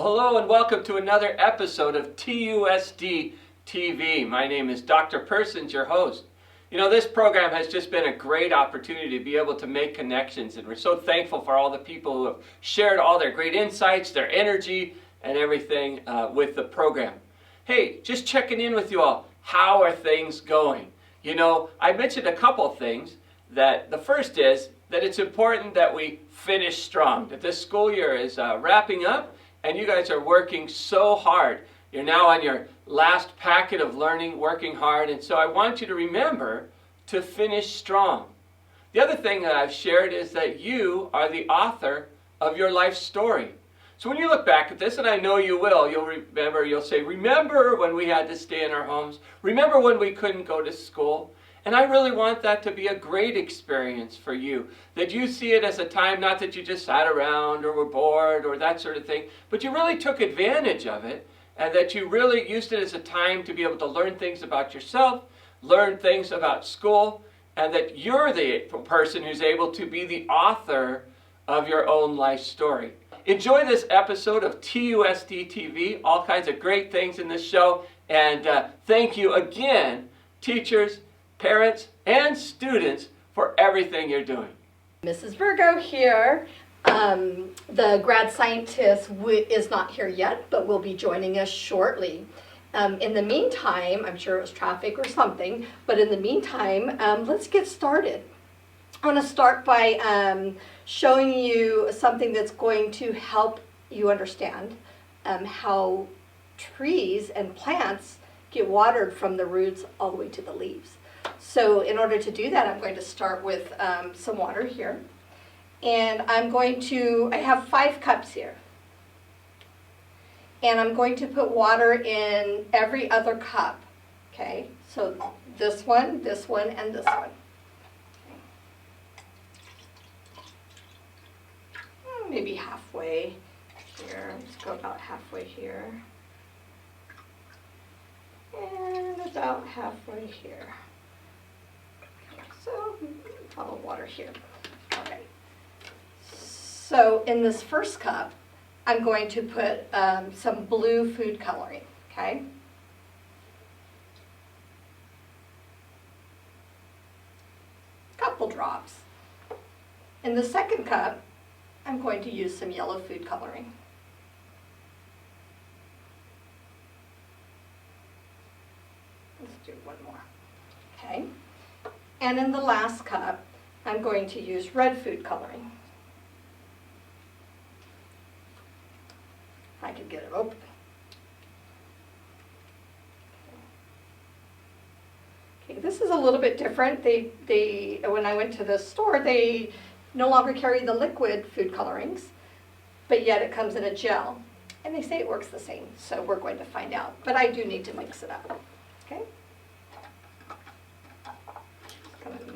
Well, hello and welcome to another episode of TUSD TV. My name is Dr. Persons, your host. You know, this program has just been a great opportunity to be able to make connections, and we're so thankful for all the people who have shared all their great insights, their energy, and everything with the program. Hey, just checking in with you all. How are things going? You know, I mentioned a couple things. That the first is that it's important that we finish strong, that this school year is wrapping up, and you guys are working so hard. You're now on your last packet of learning, working hard, and so I want you to remember to finish strong. The other thing that I've shared is that you are the author of your life story. So when you look back at this, and I know you will, you'll say, remember when we had to stay in our homes? Remember when we couldn't go to school? And I really want that to be a great experience for you. That you see it as a time, not that you just sat around or were bored or that sort of thing, but you really took advantage of it, and that you really used it as a time to be able to learn things about yourself, learn things about school, and that you're the person who's able to be the author of your own life story. Enjoy this episode of TUSD TV, all kinds of great things in this show, and thank you again, teachers, parents, and students for everything you're doing. Mrs. Virgo here. The grad scientist is not here yet, but will be joining us shortly. In the meantime, I'm sure it was traffic or something, but in the meantime, let's get started. I want to start by showing you something that's going to help you understand how trees and plants get watered from the roots all the way to the leaves. So in order to do that, I'm going to start with some water here. And I have 5 cups here. And I'm going to put water in every other cup. Okay, so this one, and this one. Okay. Maybe halfway here. Let's go about halfway here. And about halfway here. So, bottle of water here. Okay. So, in this first cup, I'm going to put some blue food coloring, okay? Couple drops. In the second cup, I'm going to use some yellow food coloring. Let's do one more, okay? And in the last cup, I'm going to use red food coloring. If I could get it open. Okay, this is a little bit different. When I went to the store, they no longer carry the liquid food colorings, but yet it comes in a gel. And they say it works the same, so we're going to find out. But I do need to mix it up, okay?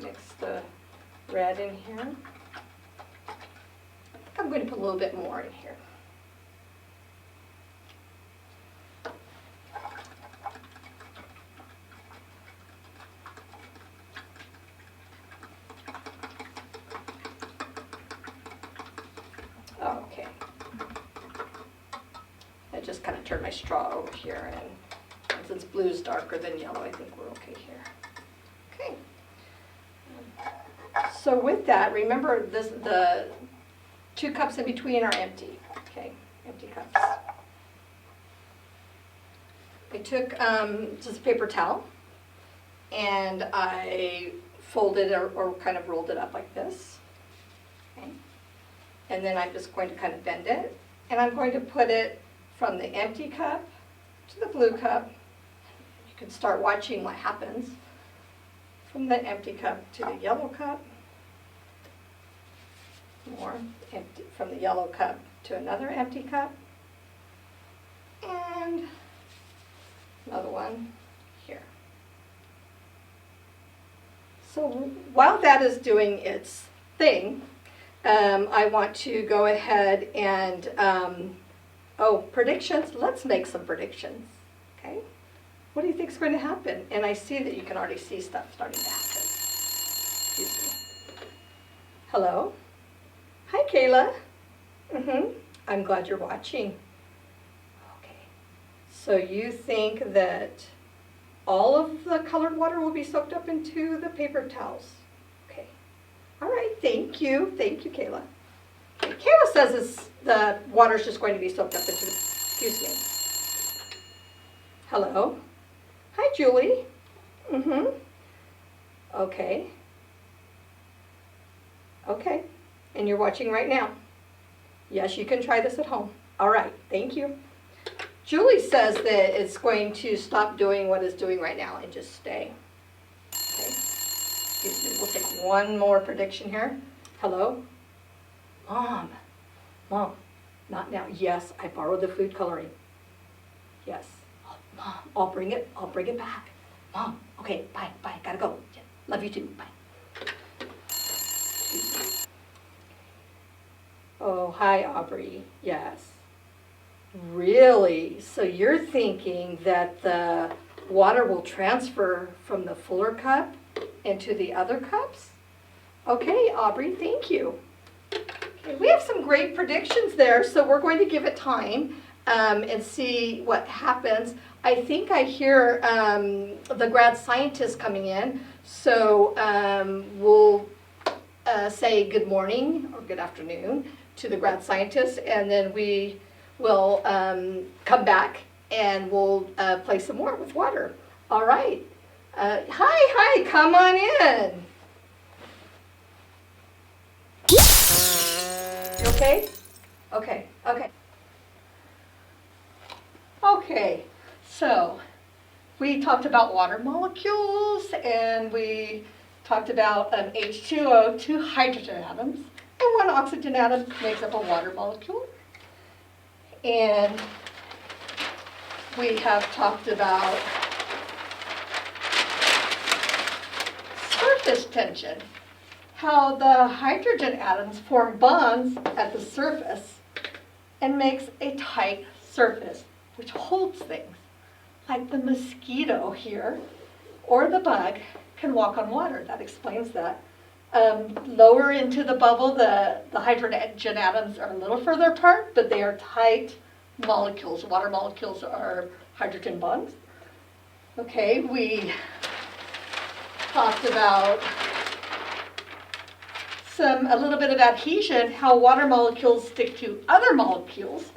Mix the red in here. I'm going to put a little bit more in here. Okay. I just kind of turned my straw over here, and since blue is darker than yellow, I think we're okay here. Okay. So with that, remember the 2 cups in between are empty. Okay, empty cups. I took just a paper towel and I folded or kind of rolled it up like this. Okay. And then I'm just going to kind of bend it, and I'm going to put it from the empty cup to the blue cup. You can start watching what happens. From the empty cup to the yellow cup. More empty, from the yellow cup to another empty cup. And another one here. So while that is doing its thing, I want to go ahead and, predictions. Let's make some predictions, okay? What do you think is going to happen? And I see that you can already see stuff starting to happen. Excuse me. Hello? Hi, Kayla. I'm glad you're watching. So you think that all of the colored water will be soaked up into the paper towels? Okay. All right, thank you. Thank you, Kayla. Okay, Kayla says the water's just going to be soaked up into the, excuse me. Hello? Hi, Julie. Mm-hmm. Okay. Okay. And you're watching right now? Yes, you can try this at home. All right, thank you. Julie says that it's going to stop doing what it's doing right now and just stay. Okay. Excuse me, we'll take one more prediction here. Hello? Mom. Mom, not now. Yes, I borrowed the food coloring. Yes. Oh, Mom, I'll bring it back. Mom, okay, bye, gotta go. Love you too, bye. Excuse me. Oh, hi, Aubrey. Yes. Really? So you're thinking that the water will transfer from the fuller cup into the other cups? Okay, Aubrey, thank you. Okay, we have some great predictions there, so we're going to give it time and see what happens. I think I hear the grad scientist coming in, so we'll say good morning or good afternoon to the grad scientist, and then we will come back and we'll play some more with water. All right. Hi, come on in. You okay? Okay. Okay, so we talked about water molecules and we talked about H2O, 2 hydrogen atoms, and 1 oxygen atom makes up a water molecule. And we have talked about surface tension, how the hydrogen atoms form bonds at the surface and makes a tight surface which holds things. Like the mosquito here, or the bug, can walk on water. That explains that. Lower into the bubble, the hydrogen atoms are a little further apart, but they are tight molecules. Water molecules are hydrogen bonds. Okay, we talked about a little bit of adhesion, how water molecules stick to other molecules.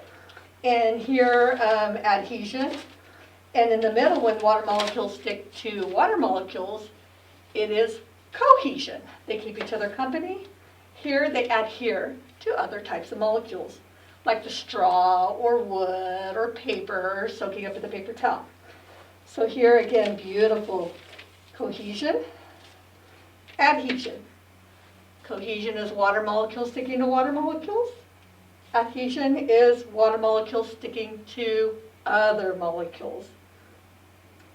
And here, adhesion. And in the middle, when water molecules stick to water molecules, it is cohesion. They keep each other company. Here, they adhere to other types of molecules, like the straw or wood or paper soaking up in the paper towel. So here again, beautiful cohesion, adhesion. Cohesion is water molecules sticking to water molecules. Adhesion is water molecules sticking to other molecules.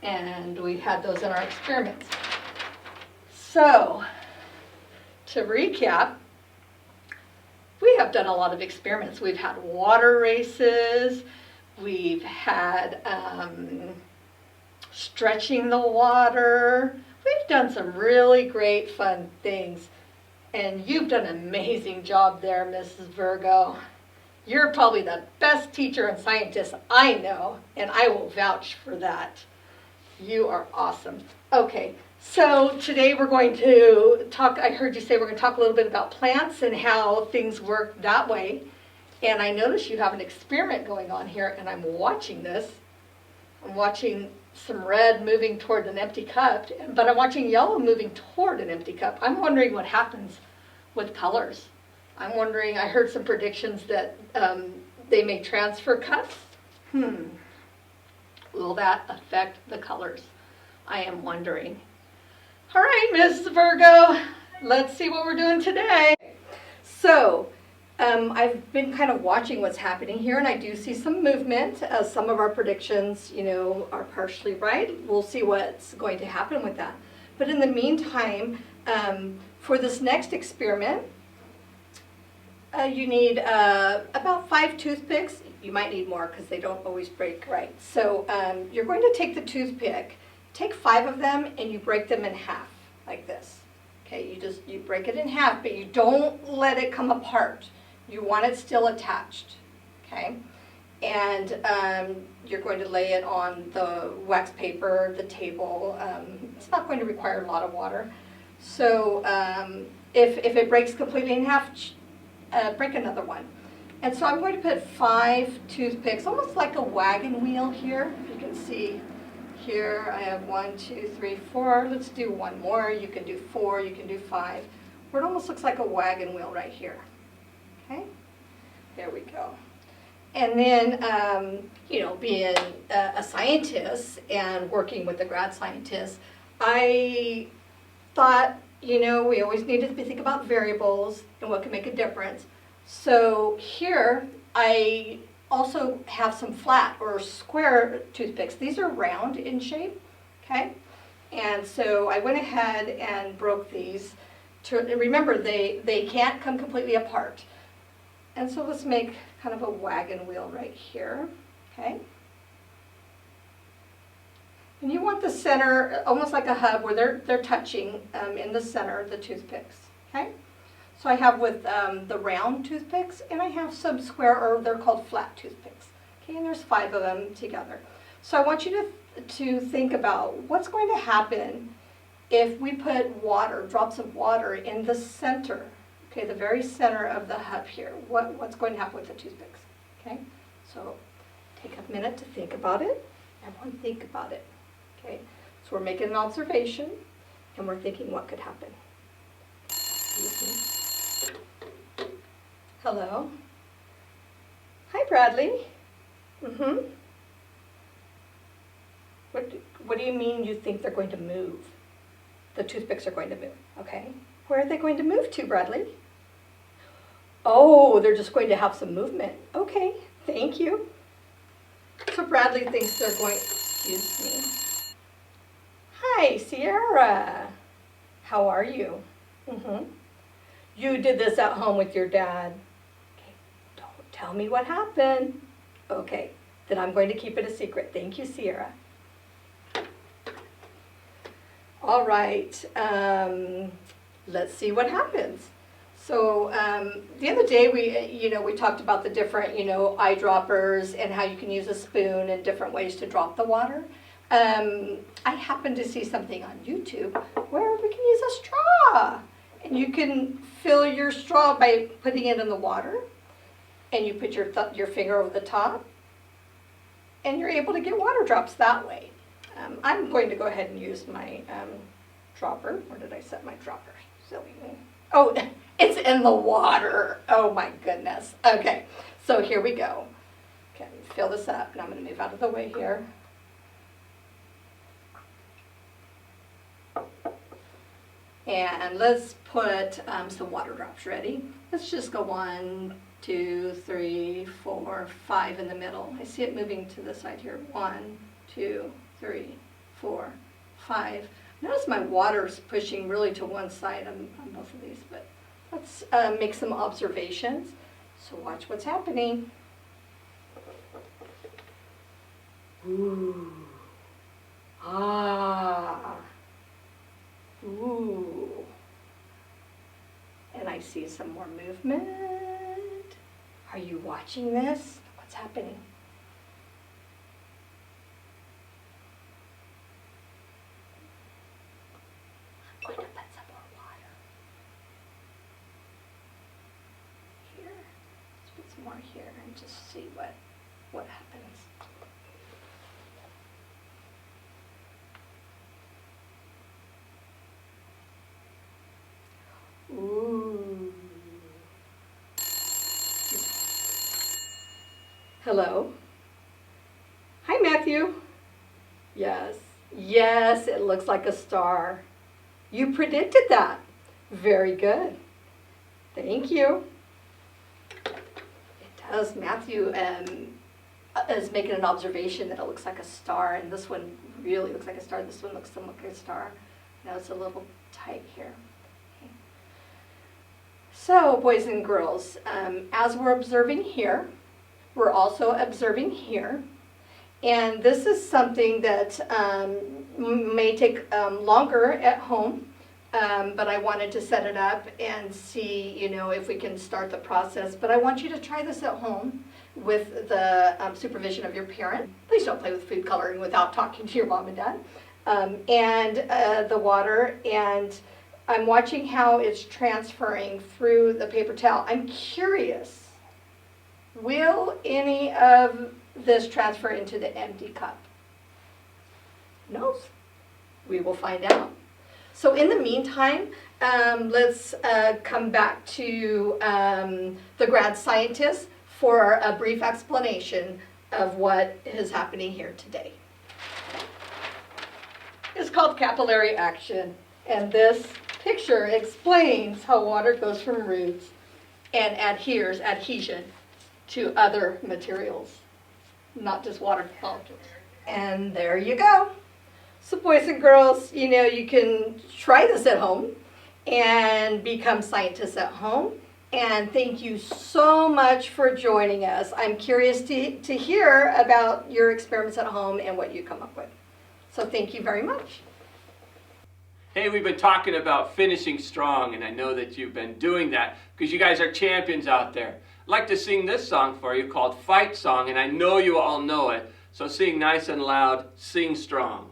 And we had those in our experiments. So, to recap, we have done a lot of experiments. We've had water races, we've had stretching the water. We've done some really great fun things. And you've done an amazing job there, Mrs. Virgo. You're probably the best teacher and scientist I know, and I will vouch for that. You are awesome. Okay, so today we're going to talk, I heard you say we're going to talk a little bit about plants and how things work that way. And I notice you have an experiment going on here, and I'm watching this. I'm watching some red moving toward an empty cup, but I'm watching yellow moving toward an empty cup. I'm wondering what happens with colors. I'm wondering, I heard some predictions that they may transfer cups. Will that affect the colors? I am wondering. All right, Ms. Virgo, let's see what we're doing today. So, I've been kind of watching what's happening here, and I do see some movement. Some of our predictions, are partially right. We'll see what's going to happen with that. But in the meantime, for this next experiment, you need about 5 toothpicks. You might need more because they don't always break right. So you're going to take the toothpick, take 5 of them, and you break them in half like this. Okay, you break it in half, but you don't let it come apart. You want it still attached. Okay, And you're going to lay it on the wax paper, the table. It's not going to require a lot of water. So if it breaks completely in half, break another one. And so I'm going to put 5 toothpicks, almost like a wagon wheel here. If you can see here, I have 1, 2, 3, 4. Let's do one more. You can do 4, you can do 5. Where it almost looks like a wagon wheel right here. Okay, there we go. And then, you know, being a scientist and working with the grad scientists, I thought, you know, we always needed to think about variables and what can make a difference. So here, I also have some flat or square toothpicks. These are round in shape, okay? And so I went ahead and broke these. Remember, they can't come completely apart. And so let's make kind of a wagon wheel right here, okay? And you want the center, almost like a hub where they're touching in the center of the toothpicks, okay? So I have with the round toothpicks, and I have some square, or they're called flat toothpicks, okay? And there's 5 of them together. So I want you to think about what's going to happen if we put water, drops of water in the center, okay, the very center of the hub here. What's going to happen with the toothpicks, okay? So take a minute to think about it. Everyone think about it, okay? So we're making an observation, and we're thinking what could happen. Hello? Hi, Bradley. Mm-hmm. What do you mean you think they're going to move? The toothpicks are going to move, okay? Where are they going to move to, Bradley? Oh, they're just going to have some movement. Okay, thank you. So Bradley thinks they're going, excuse me. Hi, Sierra. How are you? Mm-hmm. You did this at home with your dad. Okay, don't tell me what happened. Okay, then I'm going to keep it a secret. Thank you, Sierra. All right, let's see what happens. So the other day we talked about the different, eyedroppers and how you can use a spoon and different ways to drop the water. I happened to see something on YouTube where we can use a straw. And you can fill your straw by putting it in the water, and you put your finger over the top, and you're able to get water drops that way. I'm going to go ahead and use my dropper. Where did I set my dropper? Silly me. Oh, it's in the water. Oh my goodness. Okay, so here we go. Okay, fill this up, and I'm going to move out of the way here. And let's put some water drops ready. Let's just go 1, 2, 3, 4, 5 in the middle. I see it moving to the side here. 1, 2, 3, 4, 5. Notice my water's pushing really to one side on both of these, but let's make some observations. So watch what's happening. Ooh. Ah. Ooh. And I see some more movement. Are you watching this? What's happening? I'm going to put some more water. Here. Let's put some more here and just see what happens. Ooh. Hello. Hi, Matthew. Yes. Yes, it looks like a star. You predicted that. Very good. Thank you. It does. Matthew is making an observation that it looks like a star, and this one really looks like a star. This one looks somewhat like a star. Now it's a little tight here. Okay. So, boys and girls, as we're observing here, we're also observing here. And this is something that may take longer at home, but I wanted to set it up and see, if we can start the process. But I want you to try this at home. with the supervision of your parent. Please don't play with food coloring without talking to your mom and dad. And the water, and I'm watching how it's transferring through the paper towel. I'm curious, will any of this transfer into the empty cup? No? We will find out. So in the meantime, let's come back to the grad scientist for a brief explanation of what is happening here today. It's called capillary action, and this picture explains how water goes from roots and adheres, adhesion, to other materials, not just water molecules. And there you go. So boys and girls, you know, you can try this at home and become scientists at home. And thank you so much for joining us. I'm curious to hear about your experiments at home and what you come up with. So thank you very much. Hey, we've been talking about finishing strong, and I know that you've been doing that because you guys are champions out there. I'd like to sing this song for you called Fight Song, and I know you all know it. So sing nice and loud, sing strong.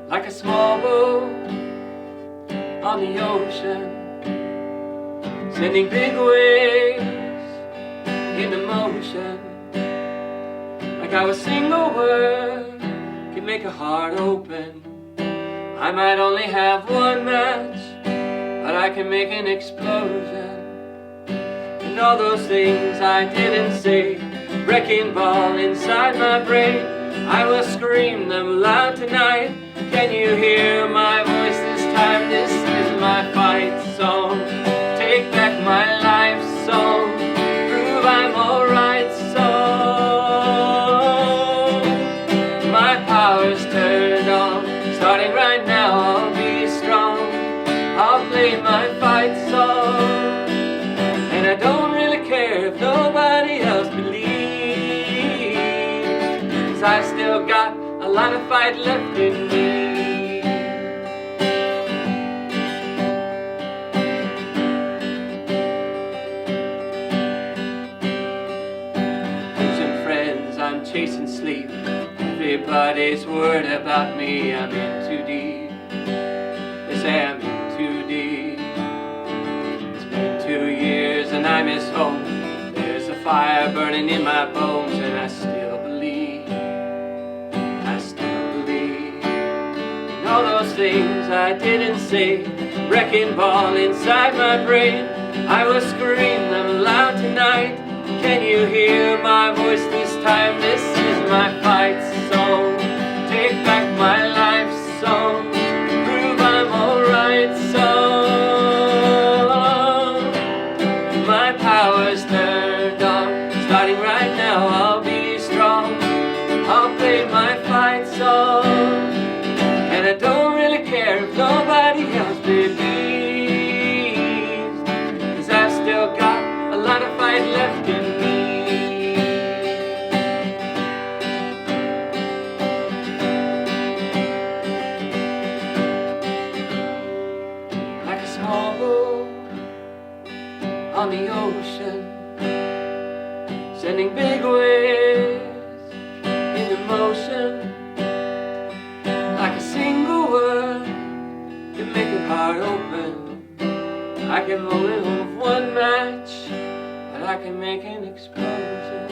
Like a small boat on the ocean, sending big waves into motion. Like how a single word can make a heart open. I might only have one match, but I can make an explosion. And all those things I didn't say, wrecking ball inside my brain, I will scream them loud tonight. Can you hear my voice this time? This is my fight song. Take back my life song. Prove I'm alright song. My power's turned on. Starting right now, I'll be strong. I'll play my fight song. And I don't really care if nobody else believes, 'cause I still got a lot of fight left in me. Losing friends, I'm chasing sleep. Everybody's worried about me. I'm in too deep. They say I'm in too deep. It's been 2 years and I miss home. There's a fire burning in my bones, and I still believe. All those things I didn't say, wrecking ball inside my brain, I will scream them loud tonight. Can you hear my voice this time? This is my fight song. Take back my life song. Prove I'm alright song. My power's turned on. Starting right now, I'll be strong. I'll play my fight song. And I don't really care if nobody else believes, 'cause I've still got a lot of fight left in me. Like a small boat on the ocean, sending big waves into motion. Like a single word can make a heart open. I can only hold one match, but I can make an explosion.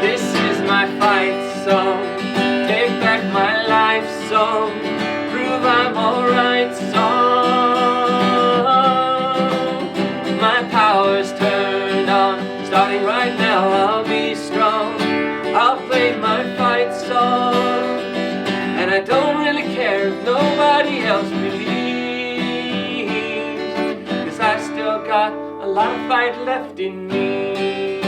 This is my fight song. Take back my life song. Prove I'm alright song. My power's turned on. Starting right now, I'll be strong. I'll play my fight song. And I don't really care if nobody else believes, 'cause I still got a lot of fight left in me.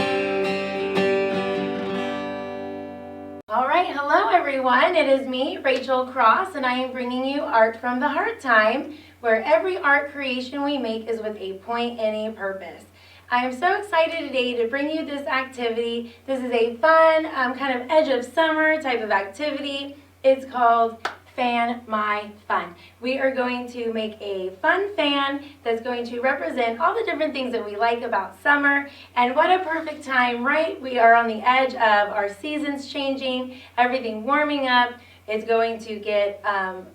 Alright, hello everyone. It is me, Rachel Cross, and I am bringing you Art from the Heart Time, where every art creation we make is with a point and a purpose. I am so excited today to bring you this activity. This is a fun, kind of edge of summer type of activity. It's called Fan My Fun. We are going to make a fun fan that's going to represent all the different things that we like about summer. And what a perfect time, right? We are on the edge of our seasons changing, everything warming up. It's going to get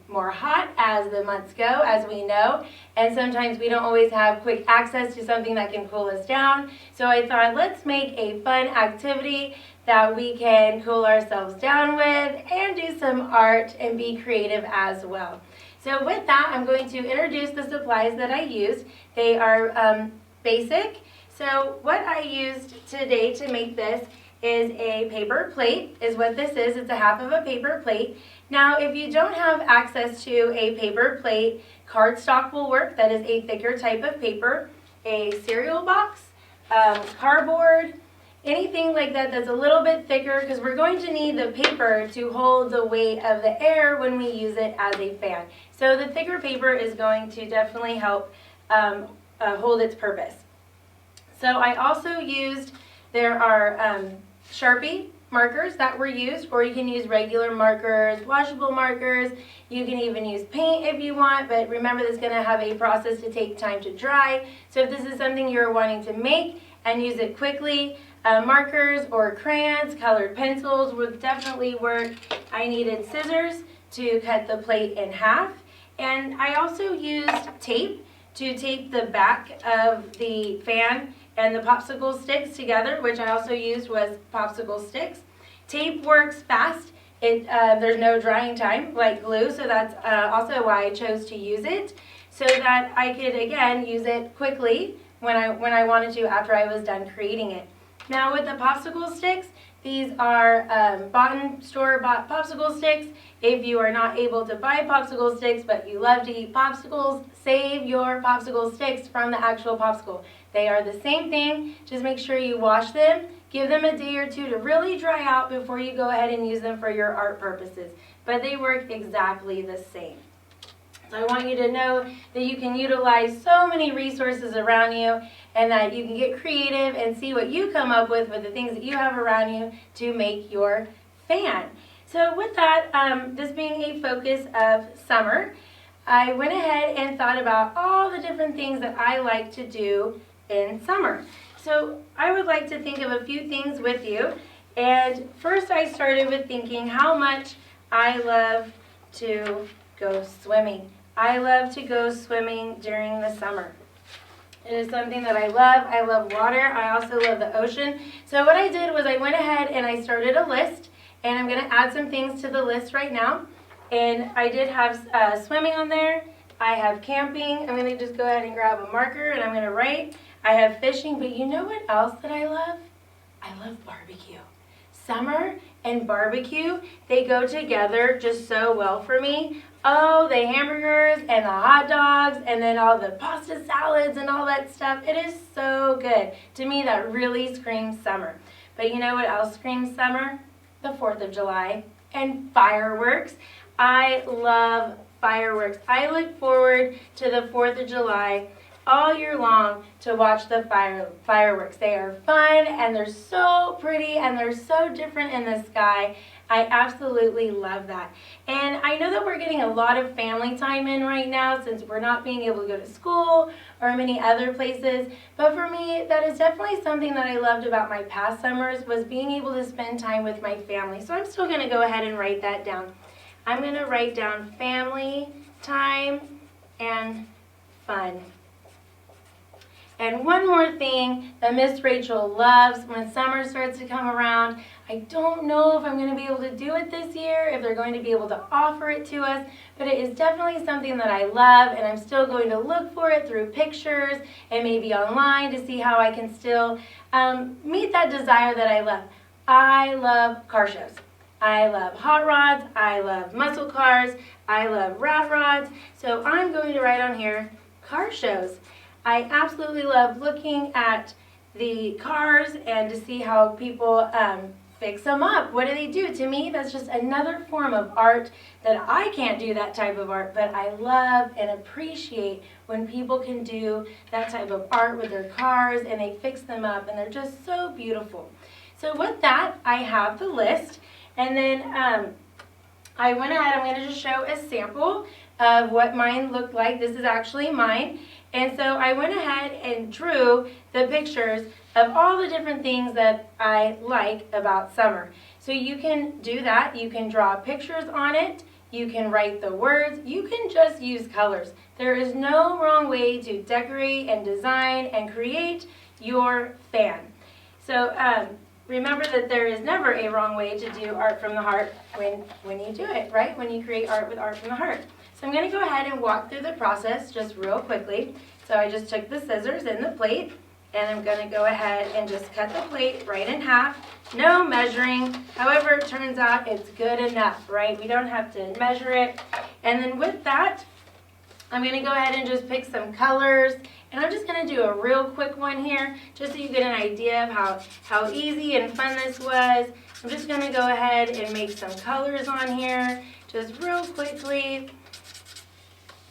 more hot as the months go, as we know. And sometimes we don't always have quick access to something that can cool us down. So I thought, let's make a fun activity that we can cool ourselves down with and do some art and be creative as well. So with that, I'm going to introduce the supplies that I used. They are basic. So what I used today to make this is a paper plate, is what this is. It's a half of a paper plate. Now, if you don't have access to a paper plate, cardstock will work. That is a thicker type of paper. A cereal box, cardboard, anything like that that's a little bit thicker, because we're going to need the paper to hold the weight of the air when we use it as a fan. So the thicker paper is going to definitely help hold its purpose. So I also used, there are Sharpie markers that were used, or you can use regular markers, washable markers. You can even use paint if you want, but remember this is going to have a process to take time to dry. So if this is something you're wanting to make and use it quickly, markers or crayons, colored pencils would definitely work. I needed scissors to cut the plate in half, and I also used tape to tape the back of the fan and the popsicle sticks together, which I also used was popsicle sticks. Tape works fast. There's no drying time like glue, so that's also why I chose to use it, so that I could again use it quickly when I wanted to after I was done creating it. Now with the popsicle sticks, these are store-bought popsicle sticks. If you are not able to buy popsicle sticks but you love to eat popsicles, save your popsicle sticks from the actual popsicle. They are the same thing. Just make sure you wash them. Give them a day or two to really dry out before you go ahead and use them for your art purposes. But they work exactly the same. So I want you to know that you can utilize so many resources around you, and that you can get creative and see what you come up with the things that you have around you to make your fan. So with that, this being a focus of summer, I went ahead and thought about all the different things that I like to do in summer. So I would like to think of a few things with you. And first I started with thinking how much I love to go swimming. I love to go swimming during the summer. It is something that I love. I love water. I also love the ocean. So what I did was I went ahead and I started a list, and I'm going to add some things to the list right now. And I did have swimming on there. I have camping. I'm going to just go ahead and grab a marker and I'm going to write. I have fishing, but you know what else that I love? I love barbecue. Summer and barbecue, they go together just so well for me. Oh, the hamburgers and the hot dogs and then all the pasta salads and all that stuff. It is so good. To me, that really screams summer. But you know what else screams summer? The 4th of July and fireworks. I love fireworks. I look forward to the 4th of July all year long to watch the fireworks. They are fun and they're so pretty and they're so different in the sky. I absolutely love that. And I know that we're getting a lot of family time in right now since we're not being able to go to school or many other places. But for me, that is definitely something that I loved about my past summers, was being able to spend time with my family. So I'm still going to go ahead and write that down. I'm going to write down family time and fun. And one more thing that Miss Rachel loves when summer starts to come around, I don't know if I'm going to be able to do it this year, if they're going to be able to offer it to us, but it is definitely something that I love, and I'm still going to look for it through pictures and maybe online to see how I can still meet that desire that I love. I love car shows. I love hot rods, I love muscle cars, I love rat rods, so I'm going to write on here car shows. I absolutely love looking at the cars and to see how people fix them up. What do they do? To me, that's just another form of art that I can't do that type of art, but I love and appreciate when people can do that type of art with their cars and they fix them up and they're just so beautiful. So with that, I have the list, and then I went ahead, I'm going to just show a sample of what mine looked like. This is actually mine. And so I went ahead and drew the pictures of all the different things that I like about summer. So you can do that. You can draw pictures on it. You can write the words. You can just use colors. There is no wrong way to decorate and design and create your fan. So remember that there is never a wrong way to do art from the heart when you do it, right? When you create art with art from the heart. So I'm going to go ahead and walk through the process just real quickly. So I just took the scissors and the plate, and I'm going to go ahead and just cut the plate right in half. No measuring. However, it turns out it's good enough, right? We don't have to measure it. And then with that, I'm going to go ahead and just pick some colors. And I'm just going to do a real quick one here, just so you get an idea of how easy and fun this was. I'm just going to go ahead and make some colors on here, just real quickly.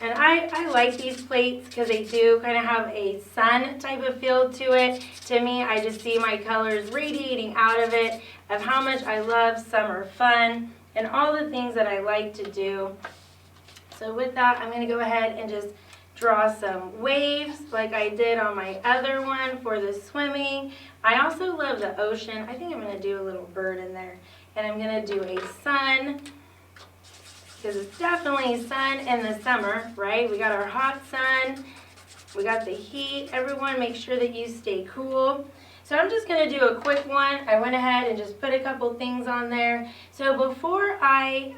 And I like these plates because they do kind of have a sun type of feel to it. To me, I just see my colors radiating out of it, of how much I love summer fun and all the things that I like to do. So with that, I'm going to go ahead and just draw some waves like I did on my other one for the swimming. I also love the ocean. I think I'm going to do a little bird in there. And I'm going to do a sun, because it's definitely sun in the summer, right? We got our hot sun, we got the heat. Everyone make sure that you stay cool. So I'm just going to do a quick one. I went ahead and just put a couple things on there. So before I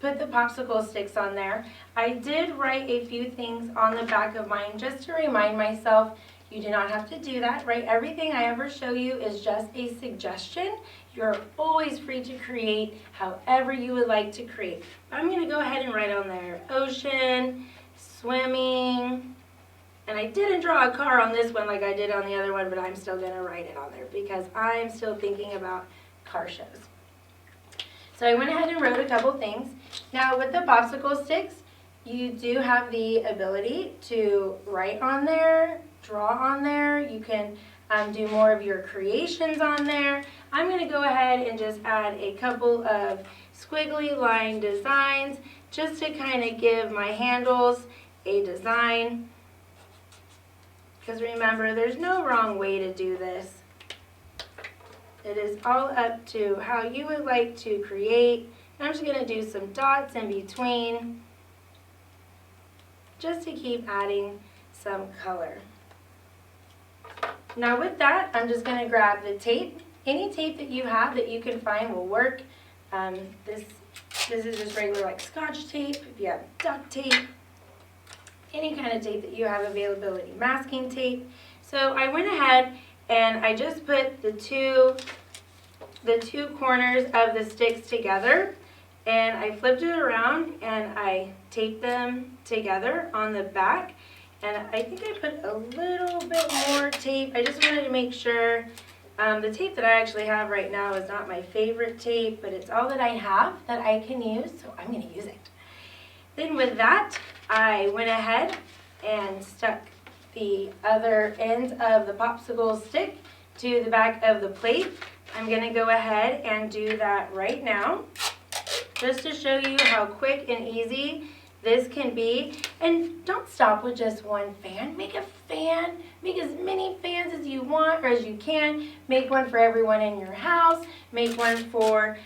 put the popsicle sticks on there, I did write a few things on the back of mine just to remind myself you do not have to do that, right? Everything I ever show you is just a suggestion. You're always free to create however you would like to create. I'm going to go ahead and write on there ocean, swimming, and I didn't draw a car on this one like I did on the other one, but I'm still going to write it on there because I'm still thinking about car shows. So I went ahead and wrote a couple things. Now with the popsicle sticks, you do have the ability to write on there, draw on there. You can do more of your creations on there. I'm going to go ahead and just add a couple of squiggly line designs just to kind of give my handles a design. Because remember, there's no wrong way to do this. It is all up to how you would like to create. I'm just going to do some dots in between just to keep adding some color. Now with that, I'm just going to grab the tape. Any tape that you have that you can find will work. This is just regular like Scotch tape. If you have duct tape, any kind of tape that you have availability, masking tape. So I went ahead and I just put the two corners of the sticks together, and I flipped it around and I taped them together on the back. And I think I put a little bit more tape. I just wanted to make sure. The tape that I actually have right now is not my favorite tape, but it's all that I have that I can use, so I'm going to use it. Then with that, I went ahead and stuck the other end of the popsicle stick to the back of the plate. I'm going to go ahead and do that right now, just to show you how quick and easy this can be. And don't stop with just one fan. Make a fan. Make as many fans as you want or as you can. Make one for everyone in your house. Make one for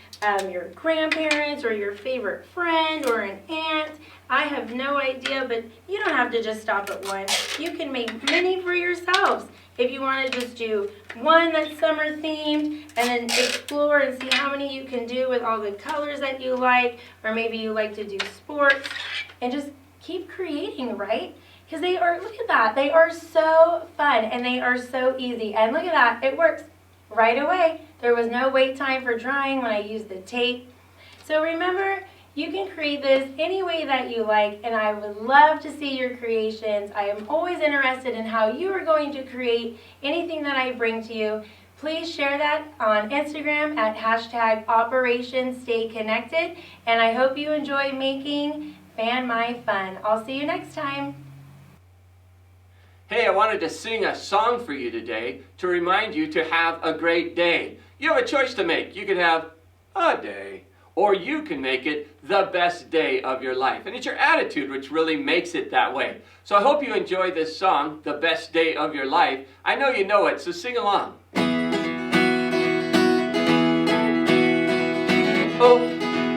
your grandparents or your favorite friend or an aunt. I have no idea, but you don't have to just stop at one. You can make many for yourselves. If you want to just do one that's summer themed and then explore and see how many you can do with all the colors that you like, or maybe you like to do sports, and just keep creating, right? Because they are, look at that, they are so fun and they are so easy. And look at that, it works right away. There was no wait time for drying when I used the tape. So remember, you can create this any way that you like, and I would love to see your creations. I am always interested in how you are going to create anything that I bring to you. Please share that on Instagram at #OperationStayConnected, and I hope you enjoy making Fan My Fun. I'll see you next time. Hey, I wanted to sing a song for you today to remind you to have a great day. You have a choice to make. You could have a day, or you can make it the best day of your life. And it's your attitude which really makes it that way. So I hope you enjoy this song, The Best Day of Your Life. I know you know it, so sing along. Oh,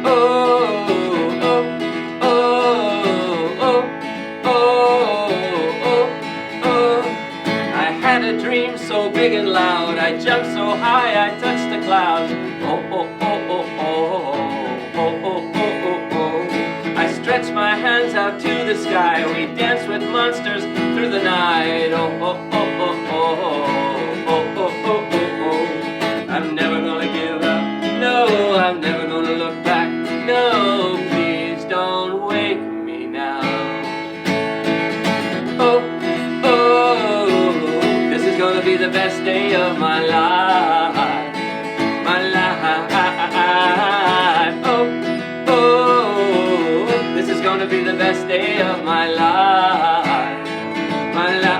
oh, oh, oh, oh, oh, oh. I had a dream so big and loud, I jumped so high I touched the clouds. Oh, oh, oh, oh, oh, oh, oh, oh, oh, oh. I stretched my hands out to the sky, we danced with monsters through the night. Oh, oh, oh, oh, oh, oh, oh, oh, oh, oh. I'm never gonna give up, no, I'm never gonna look back, no, please don't wake me now. Oh, oh, this is gonna be the best day of my life, my life. Oh, oh, this is gonna be the best day of my life, my life.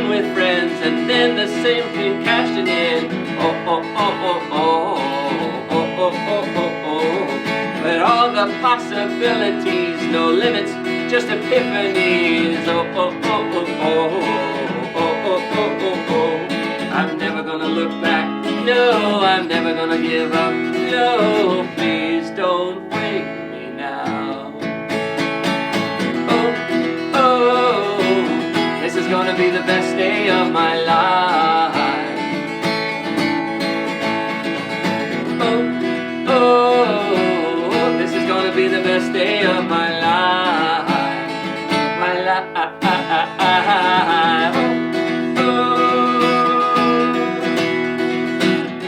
With friends, and then the same thing cashed it in. Oh, oh, oh, oh, oh, oh, oh, oh, oh, oh. But all the possibilities, no limits, just epiphanies. Oh, oh, oh, oh, oh, oh, oh, oh, oh, oh. I'm never gonna look back, no, I'm never gonna give up, no, please don't wake me now. Oh, oh, this is gonna be the best day of my life. Oh, oh, this is gonna be the best day of my life. My life. Oh,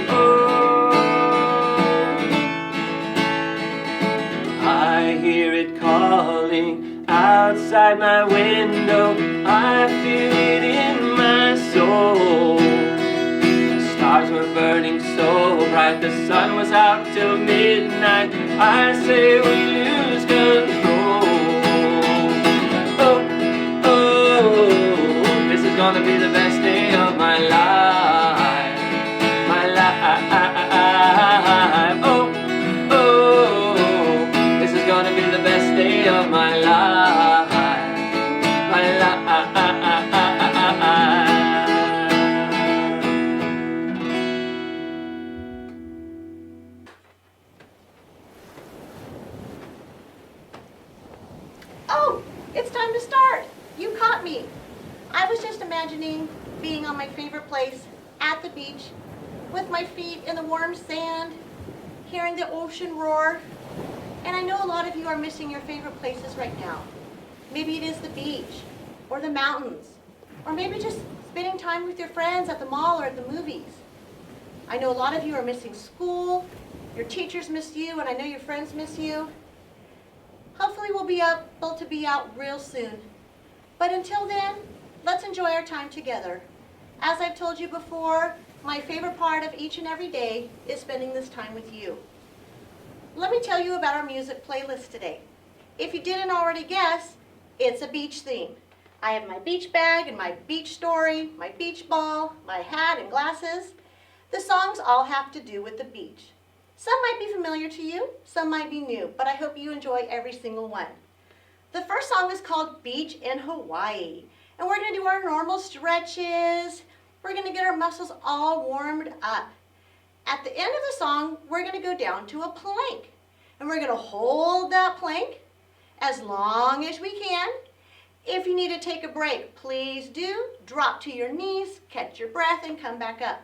oh, I hear it calling outside my window, I feel it in my soul. The stars were burning so bright, the sun was out till midnight. I say we lose control. Oh, oh, this is gonna be the best day of my life, my life. Oh, oh, this is gonna be the best day of my life, my life. Oh, it's time to start. You caught me. I was just imagining being on my favorite place at the beach with my feet in the warm sand, hearing the ocean roar. And I know a lot of you are missing your favorite places right now. Maybe it is the beach or the mountains, or maybe just spending time with your friends at the mall or at the movies. I know a lot of you are missing school, your teachers miss you, and I know your friends miss you. Hopefully we'll be able to be out real soon. But until then, let's enjoy our time together. As I've told you before, my favorite part of each and every day is spending this time with you. Let me tell you about our music playlist today. If you didn't already guess, it's a beach theme. I have my beach bag and my beach story, my beach ball, my hat and glasses. The songs all have to do with the beach. Some might be familiar to you, some might be new, but I hope you enjoy every single one. The first song is called Beach in Hawaii, and we're going to do our normal stretches. We're going to get our muscles all warmed up. At the end of the song, we're going to go down to a plank, and we're going to hold that plank as long as we can. If you need to take a break, please do. Drop to your knees, catch your breath, and come back up.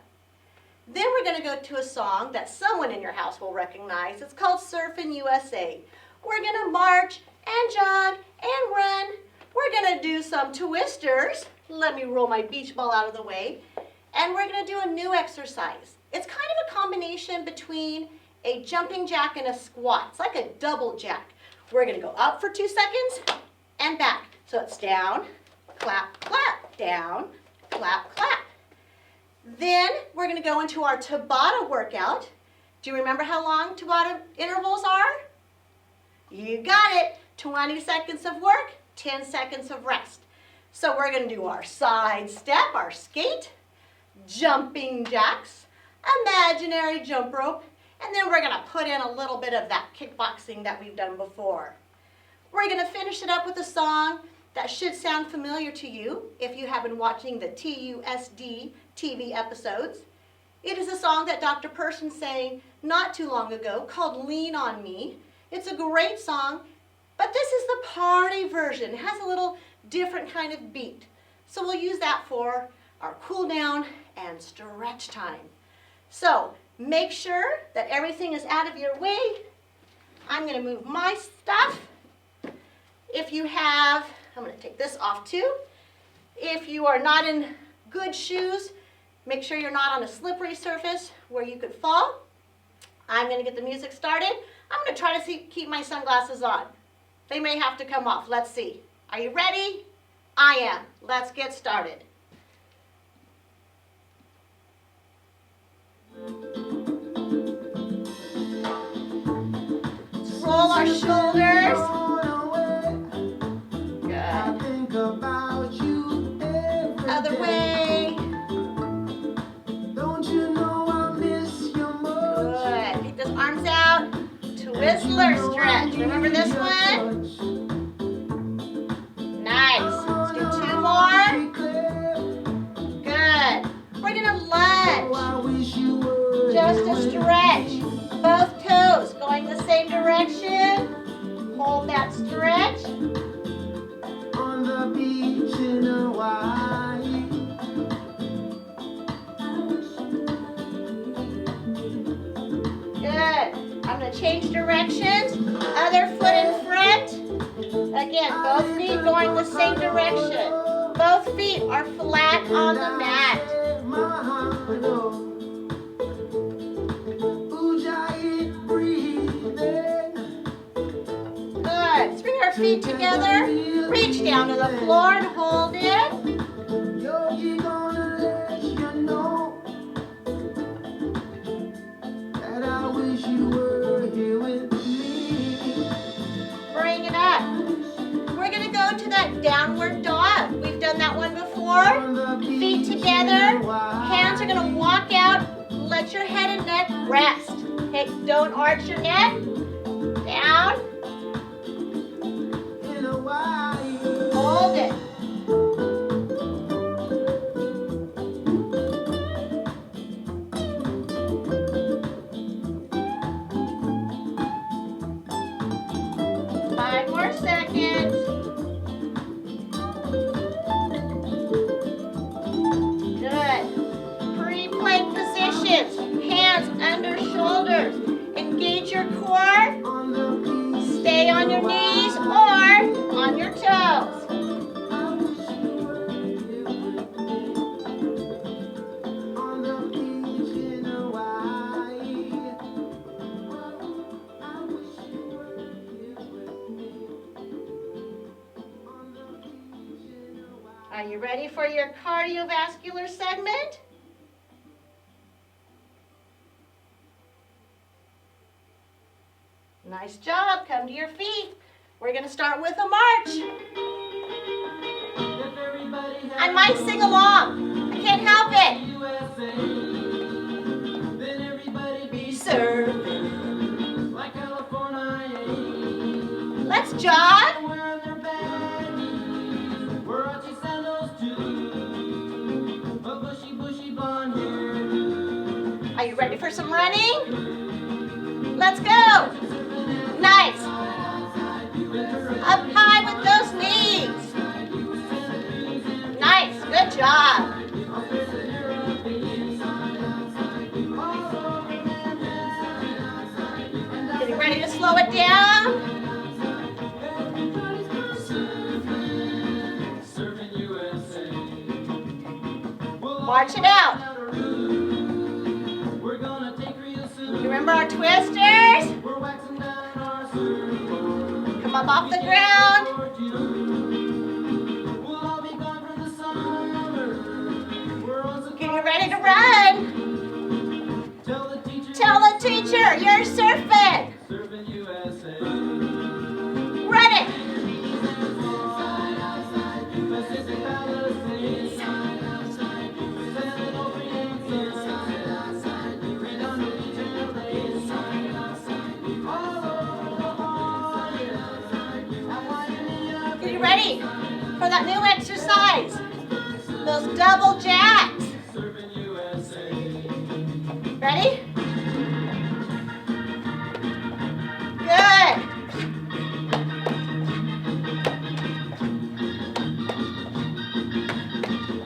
Then we're going to go to a song that someone in your house will recognize. It's called Surfin' USA. We're going to march and jog and run. We're going to do some twisters. Let me roll my beach ball out of the way. And we're going to do a new exercise. It's kind of a combination between a jumping jack and a squat. It's like a double jack. We're going to go up for 2 seconds and back. So it's down, clap, clap, down, clap, clap. Then we're going to go into our Tabata workout. Do you remember how long Tabata intervals are? You got it. 20 seconds of work, 10 seconds of rest. So we're going to do our side step, our skate, jumping jacks, imaginary jump rope, and then we're going to put in a little bit of that kickboxing that we've done before. We're going to finish it up with a song that should sound familiar to you if you have been watching the TUSD TV episodes. It is a song that Dr. Person sang not too long ago called Lean on Me. It's a great song, but this is the party version. It has a little different kind of beat. So we'll use that for our cool down and stretch time. So make sure that everything is out of your way. I'm going to move my stuff. If you have, I'm going to take this off too. If you are not in good shoes, make sure you're not on a slippery surface where you could fall. I'm going to get the music started. I'm going to try to keep my sunglasses on. They may have to come off. Let's see. Are you ready? I am. Let's get started. Roll our shoulders. Good. Other way. Good. Take those arms out. Twizzler stretch. Remember this one? Nice. Let's do 2 more. Good. We're going to lunge. Just a stretch. Both toes going the same direction. Hold that stretch. On the beach in Hawaii. Good. I'm going to change directions. Other foot in front. Again, both feet going the same direction. Both feet are flat on the mat. Good. Let's bring our feet together. Reach down to the floor and hold it. Bring it up. We're going to go to that downward dog. We've done that one before. Feet together. Hands are going to walk out. Let your head and neck rest. Okay, don't arch your neck. Down. Hold it. Seconds. Good. Pre-plank positions. Hands under shoulders. Engage your core. Stay on your knees or on your toes. Are you ready for your cardiovascular segment? Nice job. Come to your feet. We're going to start with a march. I might sing along. I can't help it. Be serving. Let's jog. Are you ready for some running? Let's go. Nice. Up high with those knees. Nice. Good job. Getting ready to slow it down. March it out. Remember our twisters? Come up off the ground. Getting ready to run. Tell the teacher you're surfing. Run it. exercise. Those double jacks. Ready? Good.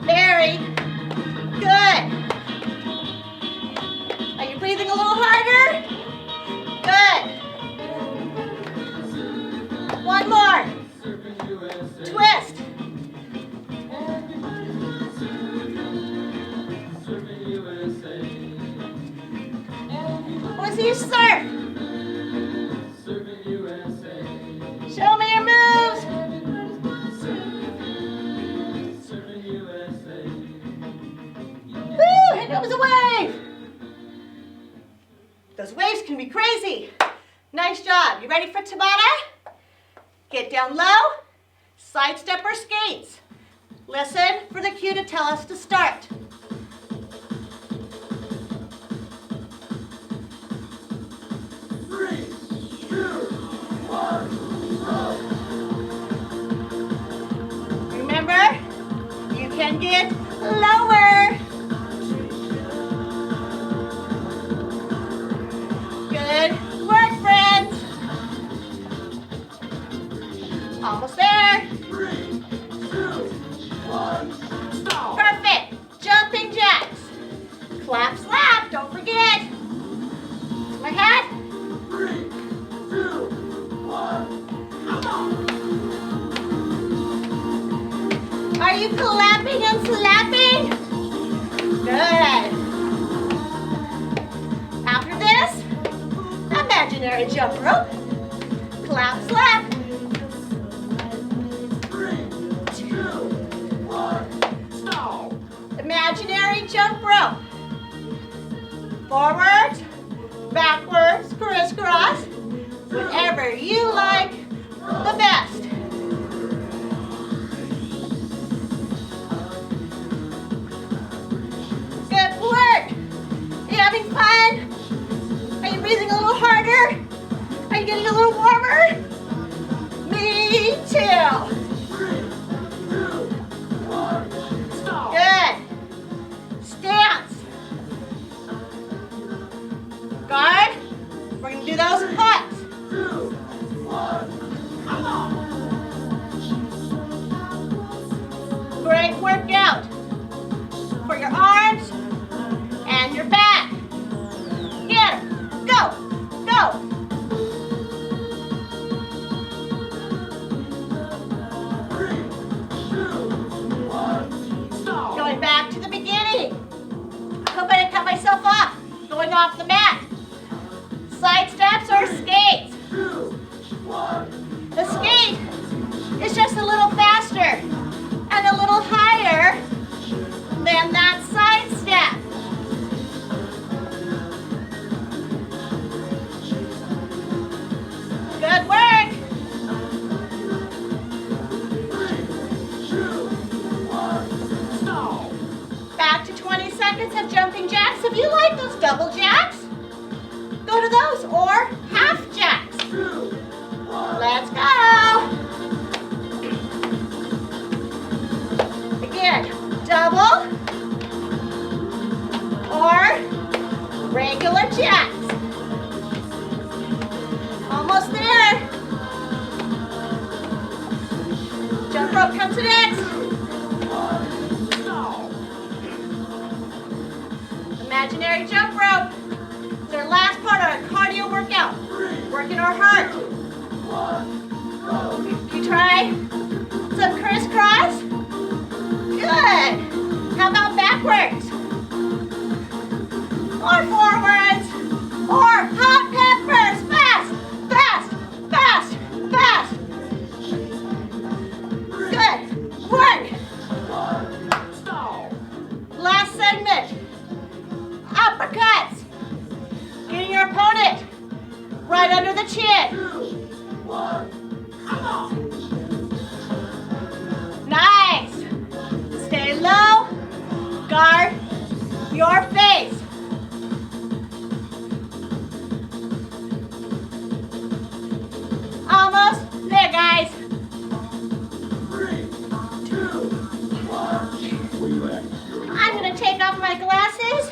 Very good. Are you breathing a little harder? Good. One more. Twist. What's your surf? Show me your moves. Woo, here comes a wave. Those waves can be crazy. Nice job. You ready for Tabata? Get down low, sidestep or skates. Listen for the cue to tell us to start. Remember, you can get lower. Good work, friends. Almost there. 3, 2, 1, stop. Perfect. Jumping jacks. Clap, slap. Don't forget. To my hat. 3, 2, 1, come on. Are you clapping and slapping? Good. After this, imaginary jump rope. Clap, slap. 3, 2, 1, stop. Imaginary jump rope. Forwards, backwards, crisscross. Whatever you like the best. Good work. Are you having fun? Are you breathing a little harder? Are you getting a little warmer? Me too. 3, 2, 1, stop. Good. Stance. Guard. We're going to do those cuts. 2, 1, come on. Great workout for your arms and your back. Get 'em. Go. Go. 3, 2, 1, stop. Going back to the beginning. I hope I didn't cut myself off. Going off the mat. Side steps or skates. 2, 1, The skate is just a little faster and a little higher than that side step. Good work. 3, 2, 1, stop. Back to 20 seconds of jumping jacks. If you like those double jacks, go to those or half jacks. 2, 1, Let's go. Again, double or regular jacks. Almost there. Jump rope comes next. 1, stop. Imaginary jump rope. It's our last part of our cardio workout. 3, Working our heart. 2, 1, go. You try some crisscross? Good. How about backwards? Or forwards? Or hot peppers? Fast, fast, fast, fast. Good. Work. 1, stop. Last segment. Uppercuts. Getting your opponent right under the chin. 2, 1, come on. Nice. Stay low. Guard your face. Almost there, guys. 3, 2, off my glasses.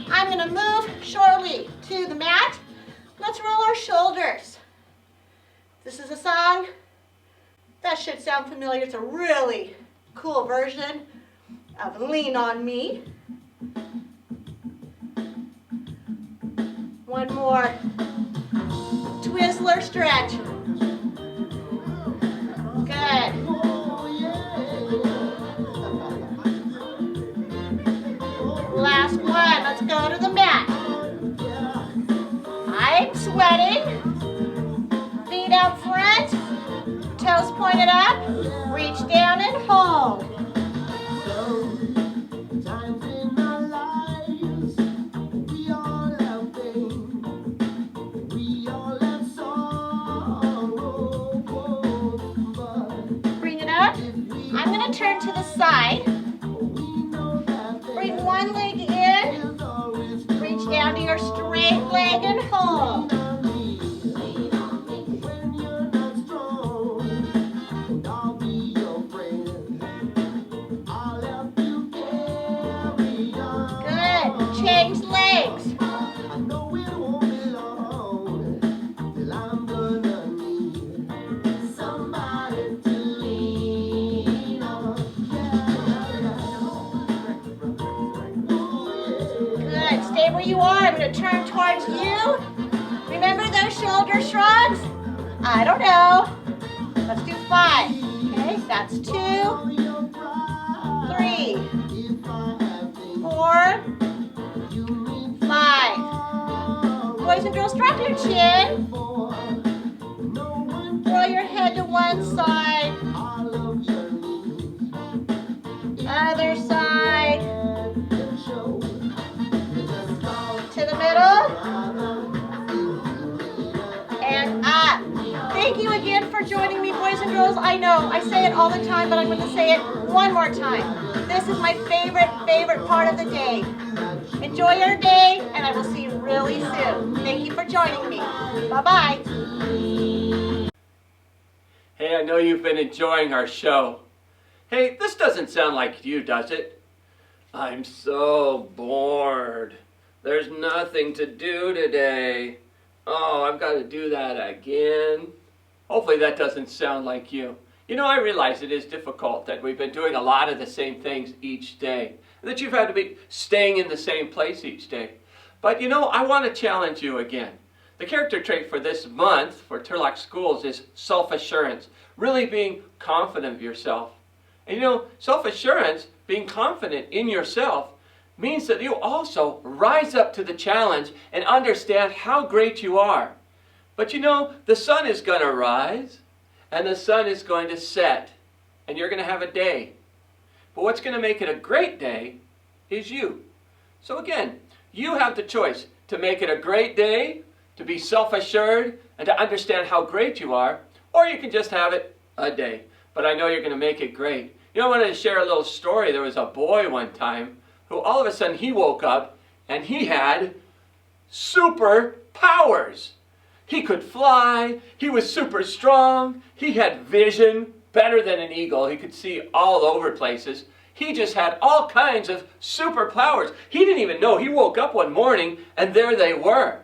I'm gonna move shortly to the mat. Let's roll our shoulders. This is a song that should sound familiar. It's a really cool version of Lean On Me. One more Twizzler stretch. Good. Last one. Let's go to the mat. I'm sweating. Feet out front. Toes pointed up. Reach down and hold. Bring it up. I'm going to turn to the side. Bring one leg in. Reach down to your straight leg and hold. Good. Change legs. Good. Stay where you are. I'm going to turn towards you. Remember those shoulder shrugs? I don't know. Let's do 5. Okay, that's 2, 3, 4, 5. Boys and girls, drop your chin. Roll your head to one side. Other side. To the middle. And up. Thank you again for joining me, boys and girls. I know, I say it all the time, but I'm going to say it one more time. This is my favorite part of the day. Enjoy your day, and I will see you really soon. Thank you for joining me. Bye-bye. Hey, I know you've been enjoying our show. Hey, this doesn't sound like you, does it? I'm so bored. There's nothing to do today. Oh, I've got to do that again. Hopefully that doesn't sound like you. You know, I realize it is difficult that we've been doing a lot of the same things each day, and that you've had to be staying in the same place each day. But you know, I want to challenge you again. The character trait for this month for Turlock Schools is self-assurance, really being confident of yourself. And you know, self-assurance, being confident in yourself, means that you also rise up to the challenge and understand how great you are. But you know, the sun is going to rise and the sun is going to set, and you're going to have a day. But what's going to make it a great day is you. So again, you have the choice to make it a great day, to be self-assured, and to understand how great you are, or you can just have it a day. But I know you're going to make it great. You know, I wanted to share a little story. There was a boy one time who all of a sudden he woke up and he had superpowers. He could fly, he was super strong, he had vision, better than an eagle, he could see all over places. He just had all kinds of superpowers. He didn't even know. He woke up one morning and there they were.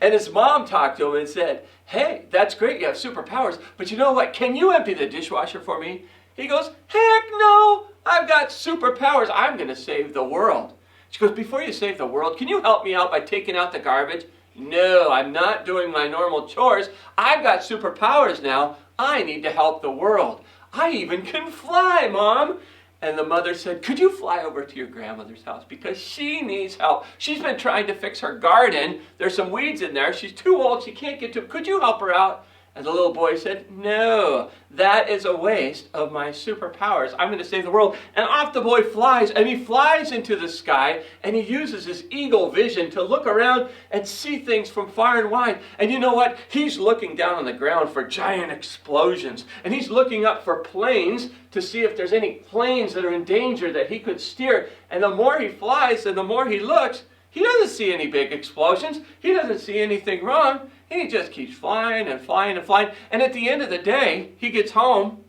And his mom talked to him and said, "Hey, that's great, you have superpowers, but you know what, can you empty the dishwasher for me?" He goes, "Heck no, I've got superpowers, I'm going to save the world." She goes, "Before you save the world, can you help me out by taking out the garbage?" "No, I'm not doing my normal chores. I've got superpowers now. I need to help the world. I even can fly, Mom." And the mother said, "Could you fly over to your grandmother's house? Because she needs help. She's been trying to fix her garden. There's some weeds in there. She's too old. She can't get to it. Could you help her out?" And the little boy said, "No, that is a waste of my superpowers. I'm going to save the world." And off the boy flies, and he flies into the sky, and he uses his eagle vision to look around and see things from far and wide. And you know what? He's looking down on the ground for giant explosions, and he's looking up for planes to see if there's any planes that are in danger that he could steer. And the more he flies and the more he looks, he doesn't see any big explosions. He doesn't see anything wrong. And he just keeps flying and flying and flying. And at the end of the day, he gets home.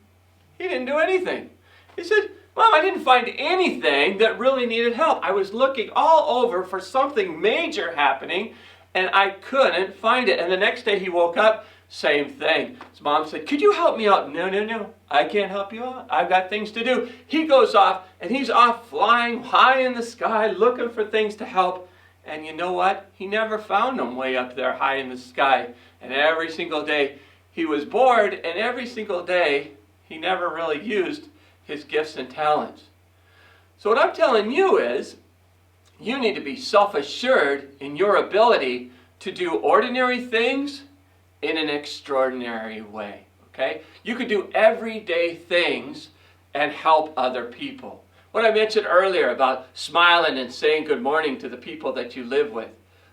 He didn't do anything. He said, Mom, I didn't find anything that really needed help. I was looking all over for something major happening, and I couldn't find it. And the next day he woke up, same thing. His mom said, could you help me out? No, no, no. I can't help you out. I've got things to do. He goes off, and he's off flying high in the sky, looking for things to help. And you know what? He never found them way up there high in the sky. And every single day he was bored, and every single day he never really used his gifts and talents. So what I'm telling you is, you need to be self-assured in your ability to do ordinary things in an extraordinary way. Okay? You could do everyday things and help other people. What I mentioned earlier about smiling and saying good morning to the people that you live with.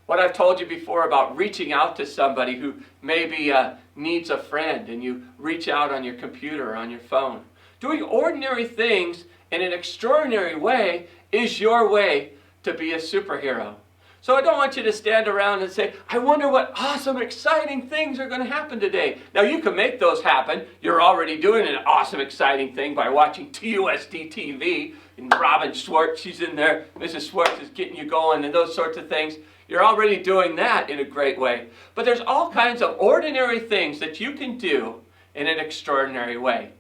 What I've told you before about reaching out to somebody who maybe needs a friend, and you reach out on your computer or on your phone. Doing ordinary things in an extraordinary way is your way to be a superhero. So I don't want you to stand around and say, I wonder what awesome, exciting things are going to happen today. Now you can make those happen. You're already doing an awesome, exciting thing by watching TUSD TV. And Robin Schwartz, she's in there. Mrs. Schwartz is getting you going and those sorts of things. You're already doing that in a great way. But there's all kinds of ordinary things that you can do in an extraordinary way.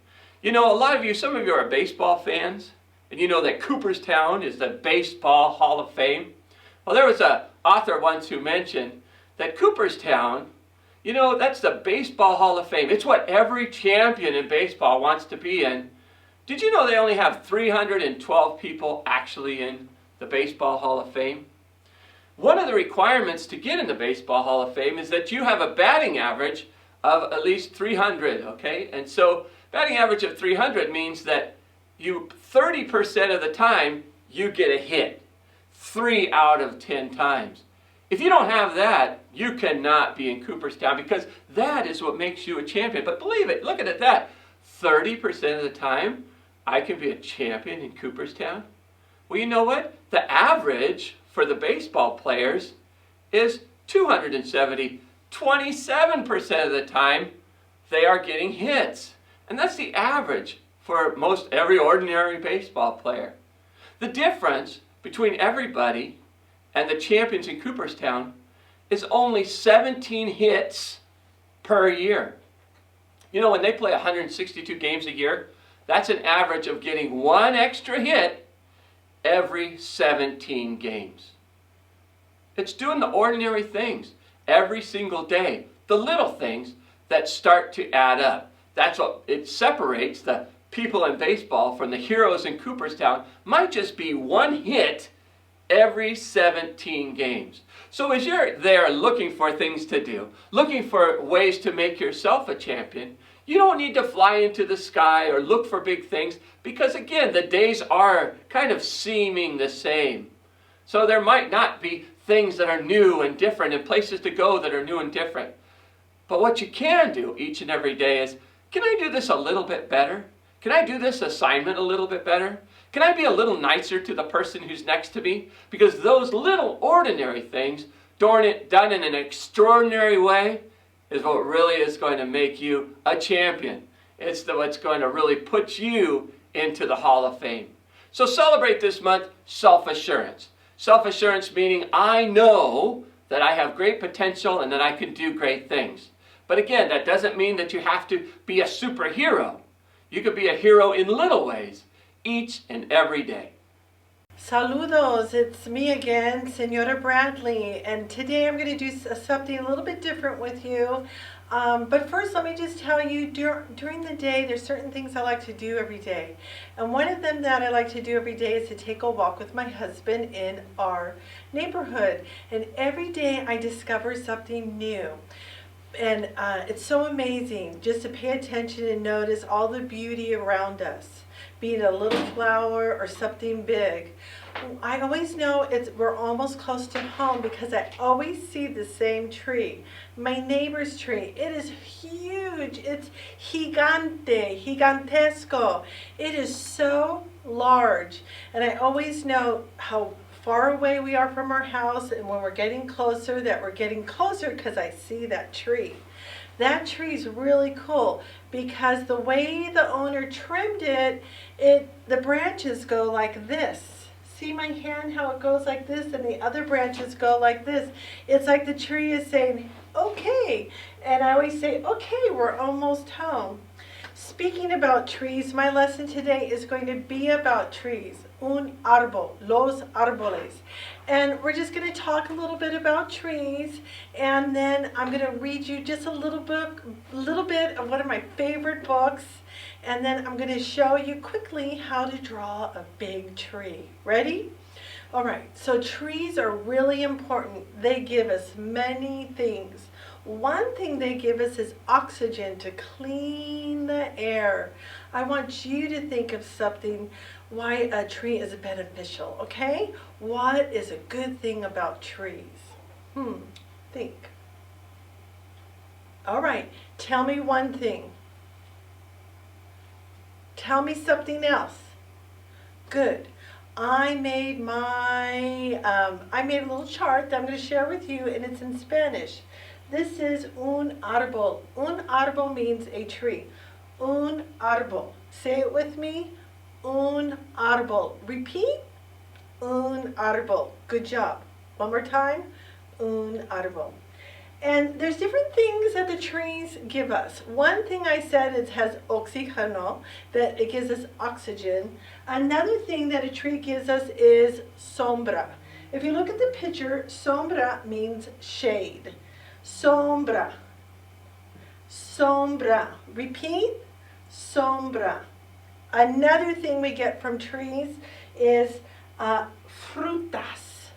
You know, a lot of you, some of you are baseball fans, and you know that Cooperstown is the Baseball Hall of Fame. Well, there was an author once who mentioned that Cooperstown, you know, that's the Baseball Hall of Fame. It's what every champion in baseball wants to be in. Did you know they only have 312 people actually in the Baseball Hall of Fame? One of the requirements to get in the Baseball Hall of Fame is that you have a batting average of at least 300, okay? And so batting average of 300 means that you 30% of the time you get a hit. 3 out of 10 times. If you don't have that, you cannot be in Cooperstown, because that is what makes you a champion. But believe it, look at that. 30% of the time, I can be a champion in Cooperstown. Well, you know what? The average for the baseball players is 270. 27% of the time, they are getting hits. And that's the average for most every ordinary baseball player. The difference between everybody and the champions in Cooperstown is only 17 hits per year. You know, when they play 162 games a year, that's an average of getting 1 extra hit every 17 games. It's doing the ordinary things every single day, the little things that start to add up. That's what it separates the people in baseball from the heroes in Cooperstown. Might just be 1 hit every 17 games. So as you're there looking for things to do, looking for ways to make yourself a champion, you don't need to fly into the sky or look for big things, because again, the days are kind of seeming the same. So there might not be things that are new and different and places to go that are new and different. But what you can do each and every day is, can I do this a little bit better? Can I do this assignment a little bit better? Can I be a little nicer to the person who's next to me? Because those little ordinary things, done in an extraordinary way, is what really is going to make you a champion. It's what's going to really put you into the Hall of Fame. So celebrate this month self-assurance. Self-assurance meaning I know that I have great potential and that I can do great things. But again, that doesn't mean that you have to be a superhero. You could be a hero in little ways, each and every day. Saludos, it's me again, Senora Bradley, and today I'm going to do something a little bit different with you. But first, let me just tell you, during the day, there's certain things I like to do every day. And one of them that I like to do every day is to take a walk with my husband in our neighborhood. And every day I discover something new. And it's so amazing just to pay attention and notice all the beauty around us, be it a little flower or something big. I always know we're almost close to home because I always see the same tree. My neighbor's tree. It is huge. It's gigantesco. It is so large. And I always know how far away we are from our house, and when we're getting closer, that we're getting closer because I see that tree. That tree is really cool because the way the owner trimmed it, the branches go like this. See my hand, how it goes like this, and the other branches go like this. It's like the tree is saying, okay. And I always say, okay, we're almost home. Speaking about trees, my lesson today is going to be about trees. Un árbol, los árboles. And we're just going to talk a little bit about trees, and then I'm going to read you just a little bit of one of my favorite books, and then I'm going to show you quickly how to draw a big tree. Ready? All right, so trees are really important. They give us many things. One thing they give us is oxygen to clean the air. I want you to think of something why a tree is beneficial, okay? What is a good thing about trees? Think. All right, tell me one thing. Tell me something else. Good. I made a little chart that I'm going to share with you, and it's in Spanish. This is un árbol. Un árbol means a tree. Un árbol. Say it with me. Un árbol. Repeat. Un árbol. Good job. One more time. Un árbol. And there's different things that the trees give us. One thing I said is it has oxígeno, that it gives us oxygen. Another thing that a tree gives us is sombra. If you look at the picture, sombra means shade. Sombra. Sombra. Repeat. Sombra. Another thing we get from trees is frutas.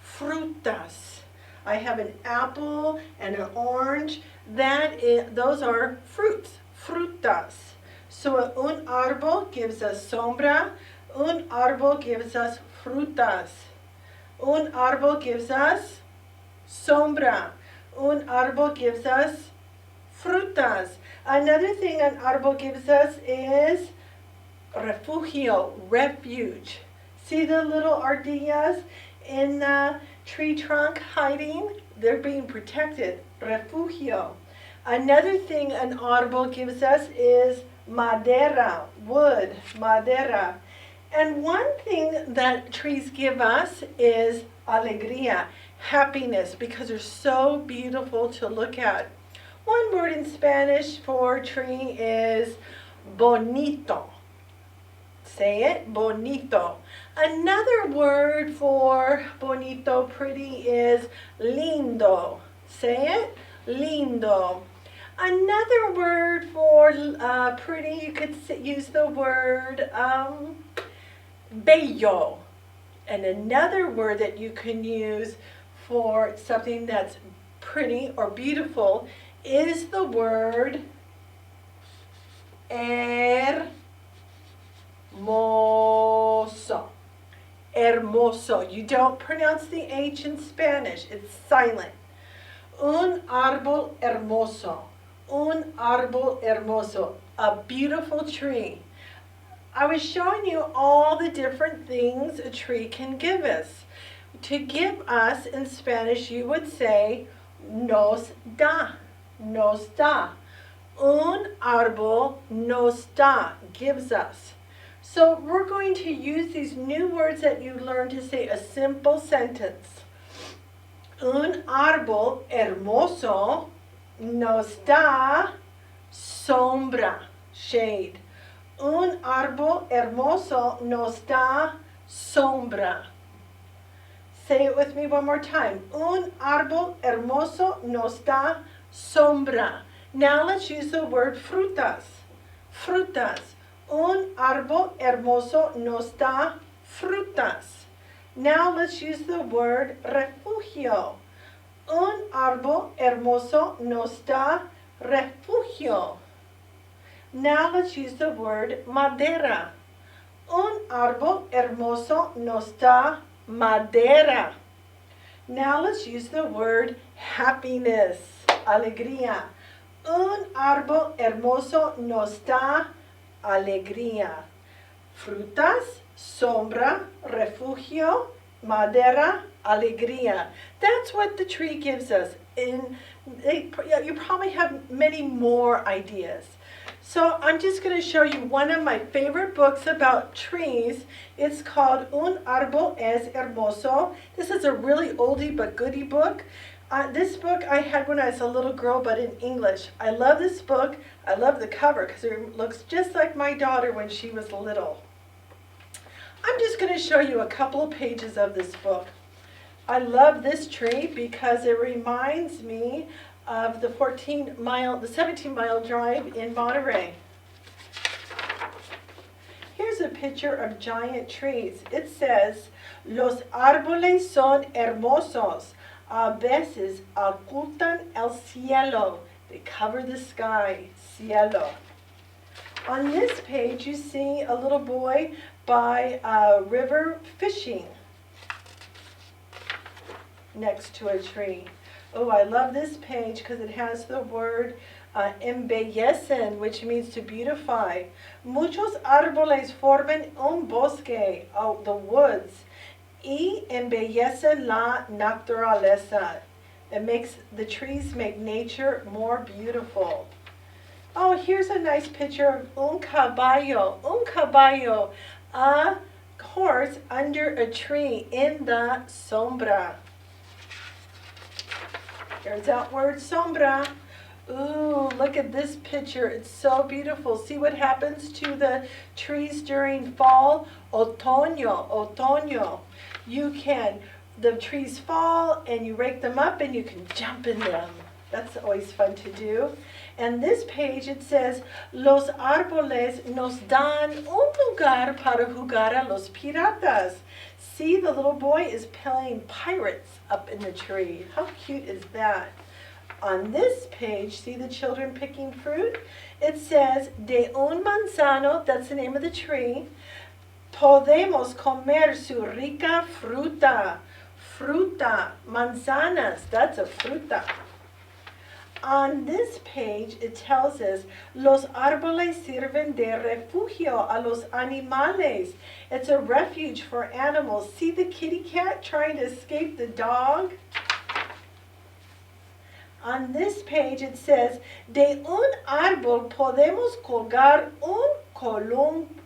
Frutas. I have an apple and an orange. Those are fruits. Frutas. So un árbol gives us sombra. Un árbol gives us frutas. Un árbol gives us sombra. Un árbol gives us frutas. Another thing an árbol gives us is refugio, refuge. See the little ardillas in the tree trunk hiding? They're being protected. Refugio. Another thing an árbol gives us is madera, wood, madera. And one thing that trees give us is alegría, happiness, because they're so beautiful to look at. One word in Spanish for tree is bonito. Say it, bonito. Another word for bonito, pretty, is lindo. Say it, lindo. Another word for pretty, you could use the word bello. And another word that you can use for something that's pretty or beautiful is the word hermoso. Hermoso. You don't pronounce the H in Spanish. It's silent. Un árbol hermoso. Un árbol hermoso. A beautiful tree. I was showing you all the different things a tree can give us. To give us in Spanish, you would say nos da. Nos da. Un árbol nos da, gives us. So we're going to use these new words that you learned to say a simple sentence. Un árbol hermoso nos da sombra, shade. Un árbol hermoso nos da sombra. Say it with me one more time. Un árbol hermoso nos da sombra. Now let's use the word frutas. Frutas. Un árbol hermoso nos da frutas. Now let's use the word refugio. Un árbol hermoso nos da refugio. Now let's use the word madera. Un árbol hermoso nos da madera. Now let's use the word happiness, alegría. Un árbol hermoso nos da alegría. Frutas, sombra, refugio, madera, alegría. That's what the tree gives us. you probably have many more ideas. So I'm just going to show you one of my favorite books about trees. It's called Un Árbol es Hermoso. This is a really oldie but goodie book. This book I had when I was a little girl, but in English. I love this book. I love the cover because it looks just like my daughter when she was little. I'm just going to show you a couple of pages of this book. I love this tree because it reminds me of the 17-mile drive in Monterey. Here's a picture of giant trees. It says, "Los árboles son hermosos. A veces ocultan el cielo." They cover the sky, cielo. On this page, you see a little boy by a river fishing next to a tree. Oh, I love this page because it has the word embellecen, which means to beautify. Muchos árboles forman un bosque, the woods, y embellecen la naturaleza. The trees make nature more beautiful. Oh, here's a nice picture of un caballo. Un caballo, a horse under a tree in the sombra. There's that word sombra. Ooh, look at this picture. It's so beautiful. See what happens to the trees during fall? Otoño, otoño. The trees fall and you rake them up and you can jump in them. That's always fun to do. And this page, it says, "Los árboles nos dan un lugar para jugar a los piratas." See, the little boy is playing pirates up in the tree. How cute is that? On this page, see the children picking fruit? It says, "De un manzano," that's the name of the tree, "podemos comer su rica fruta." Fruta, manzanas, that's a fruta. On this page, it tells us, "Los árboles sirven de refugio a los animales." It's a refuge for animals. See the kitty cat trying to escape the dog? On this page, it says, "De un árbol podemos colgar un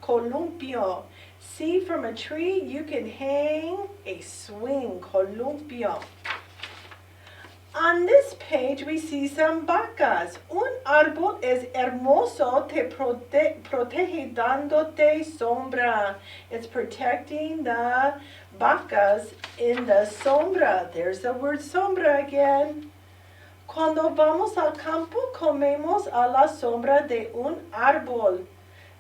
columpio." See, from a tree, you can hang a swing, columpio. On this page, we see some vacas. Un árbol es hermoso, te protege dándote sombra. It's protecting the vacas in the sombra. There's the word sombra again. Cuando vamos al campo, comemos a la sombra de un árbol,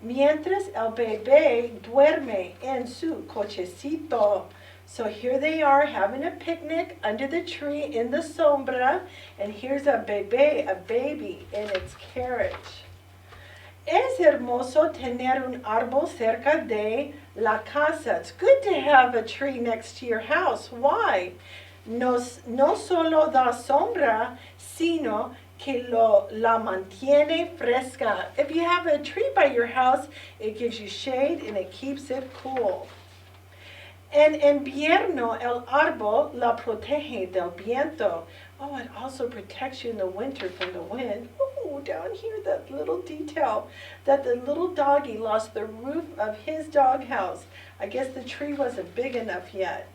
mientras el bebé duerme en su cochecito. So here they are having a picnic under the tree in the sombra, and here's a baby in its carriage. Es hermoso tener un árbol cerca de la casa. It's good to have a tree next to your house. Why? No solo da sombra, sino que la mantiene fresca. If you have a tree by your house, it gives you shade and it keeps it cool. En invierno, el árbol la protege del viento. Oh, it also protects you in the winter from the wind. Oh, down here, that little detail that the little doggy lost the roof of his doghouse. I guess the tree wasn't big enough yet.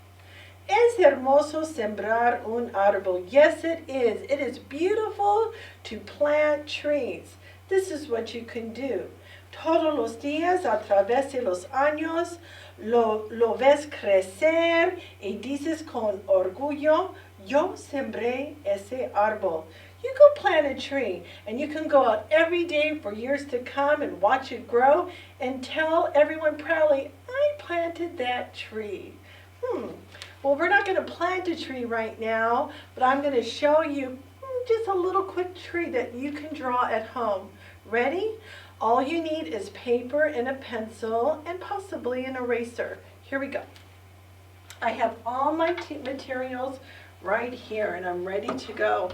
Es hermoso sembrar un árbol. Yes, it is. It is beautiful to plant trees. This is what you can do. Todos los días, a través de los años, lo ves crecer y dices con orgullo, yo sembré ese árbol. You go plant a tree and you can go out every day for years to come and watch it grow and tell everyone proudly, I planted that tree. Well, we're not going to plant a tree right now, but I'm going to show you just a little quick tree that you can draw at home. Ready? All you need is paper and a pencil and possibly an eraser. Here we go. I have all my materials right here and I'm ready to go.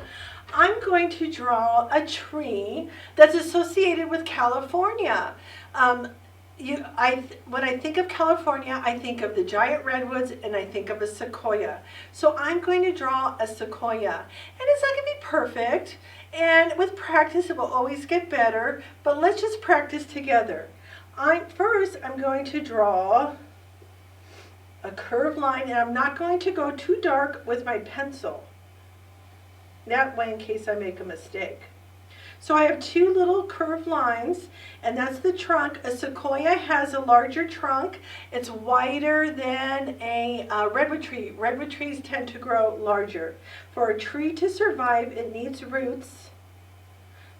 I'm going to draw a tree that's associated with California. When I think of California, I think of the giant redwoods and I think of a sequoia. So I'm going to draw a sequoia. And it's not going to be perfect. And with practice, it will always get better. But let's just practice together. First, I'm going to draw a curved line. And I'm not going to go too dark with my pencil. That way, in case I make a mistake. So I have two little curved lines, and that's the trunk. A sequoia has a larger trunk. It's wider than a redwood tree. Redwood trees tend to grow larger. For a tree to survive, it needs roots.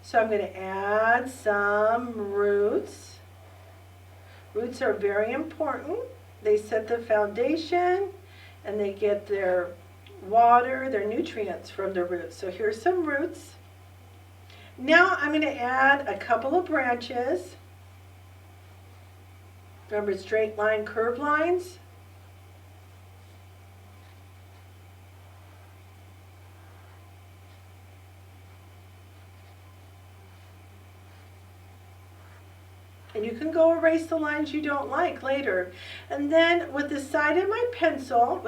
So I'm going to add some roots. Roots are very important. They set the foundation, and they get their water, their nutrients from the roots. So here's some roots. Now I'm going to add a couple of branches. Remember, straight line, curved lines. And you can go erase the lines you don't like later. And then with the side of my pencil,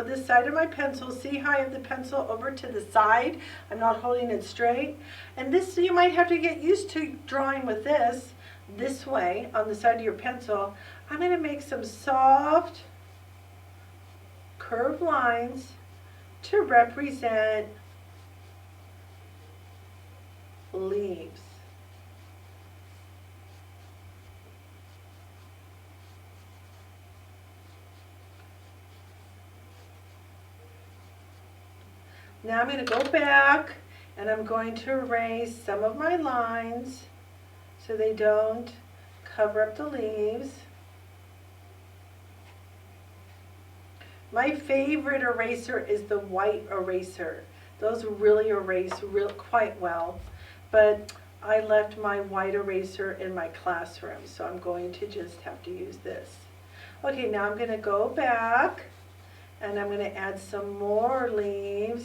see how I have the pencil over to the side? I'm not holding it straight. And this, you might have to get used to drawing with this way on the side of your pencil. I'm going to make some soft curved lines to represent leaves. Now I'm going to go back and I'm going to erase some of my lines so they don't cover up the leaves. My favorite eraser is the white eraser. Those really erase quite well, but I left my white eraser in my classroom, so I'm going to just have to use this. Okay, now I'm going to go back and I'm going to add some more leaves.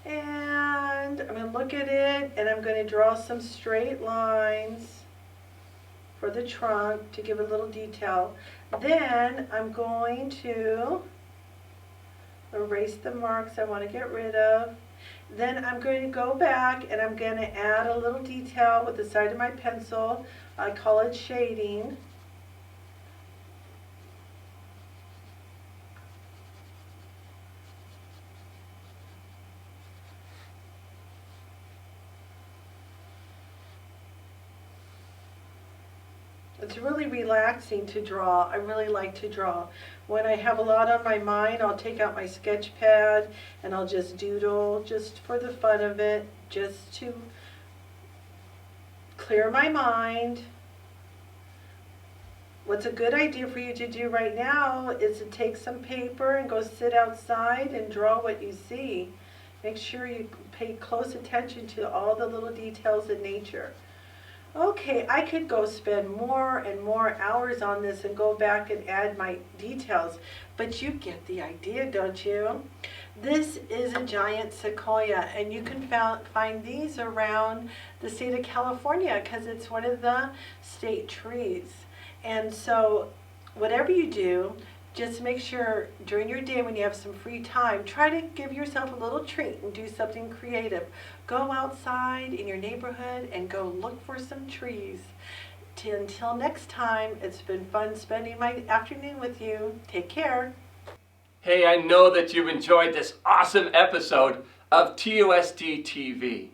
And I'm going to look at it and I'm going to draw some straight lines for the trunk to give a little detail. Then I'm going to erase the marks I want to get rid of. Then I'm going to go back and I'm going to add a little detail with the side of my pencil. I call it shading. It's really relaxing to draw. I really like to draw. When I have a lot on my mind, I'll take out my sketch pad and I'll just doodle just for the fun of it, just to clear my mind. What's a good idea for you to do right now is to take some paper and go sit outside and draw what you see. Make sure you pay close attention to all the little details in nature. Okay, I could go spend more and more hours on this and go back and add my details, but you get the idea, don't you? This is a giant sequoia, and you can find these around the state of California because it's one of the state trees. And so whatever you do, just make sure during your day when you have some free time, try to give yourself a little treat and do something creative. Go outside in your neighborhood and go look for some trees. Until next time, it's been fun spending my afternoon with you. Take care. Hey, I know that you've enjoyed this awesome episode of TUSD TV.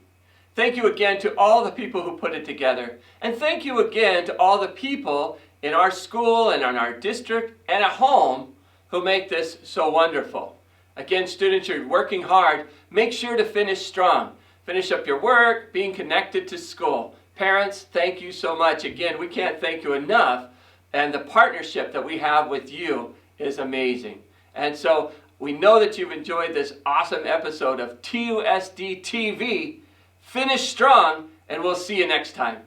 Thank you again to all the people who put it together. And thank you again to all the people in our school and in our district and at home who make this so wonderful. Again, students, you're working hard. Make sure to finish strong. Finish up your work, being connected to school. Parents, thank you so much. Again, we can't thank you enough. And the partnership that we have with you is amazing. And so we know that you've enjoyed this awesome episode of TUSD TV. Finish strong, and we'll see you next time.